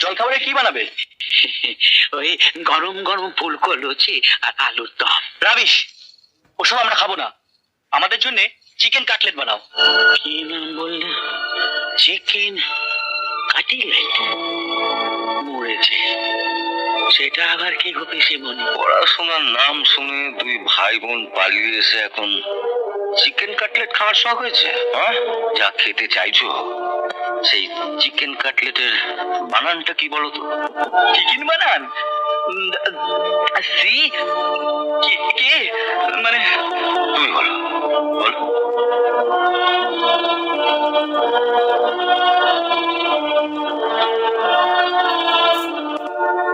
জলখাবারে কি বানাবে? ওই গরম গরম ফুলকো লুচি আর আলুর দম। রাবিশ, ওসব আমরা খাবো না। আমাদের জন্য চিকেন কাটলেট বানাও। কি নাম বললে? Chicken cutlet? মরেছে, সেটা আবার কি হবে শিবনী? পড়াশোনার নাম শুনে দুই ভাই বোন পালিয়ে এসে এখন চিকেন কাটলেট খাওয়ার শখ হয়েছে? হ্যাঁ, যা খেতে চাইছো সেই চিকেন কাটলেটের বানানটা কি বলো তো? চিকেন বানান? সি কে কে মানে? তুমি বলো, বলো।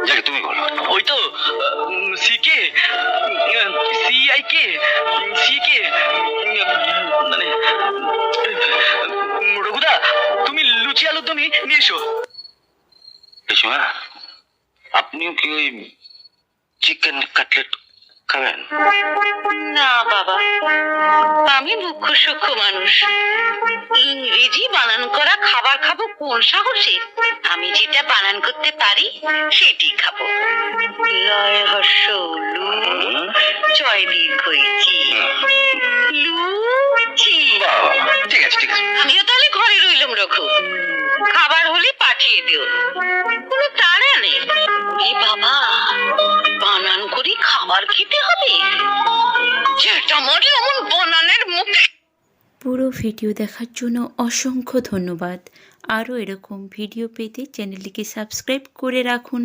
যাকে তুমি বলো। ওই তো C K, C I K, C K মানে। রঘুদা, তুমি লুচি আলুর দমই নিয়ে এসো। পিসিমা, আপনিও কি ওই চিকেন কাটলেট খাবেন? না বাবা, আমি মুখ্য সূক্ষ্ম মানুষ। ইংরেজি বানান করা খাবার খাবো কোন সাহসে? আমি যেটা বানান করতে পারি সেটি খাবো। লয় হর্ষ লু, জয় দীর্ঘ ইচি, লুচি। বাবা, ঠিক আছে ঠিক আছে। আমিও তাহলে ঘরে রইলাম রঘু, খাবার হলে পাঠিয়ে দিও, কোনো তাড়া নেই। ওরে বাবা, বানান করে খাবার খেতে হবে? যেটা মরে এমন বানানের মুখে। পুরো ভিডিও দেখার জন্য অসংখ্য ধন্যবাদ। আরও এরকম ভিডিও পেতে চ্যানেলটিকে সাবস্ক্রাইব করে রাখুন।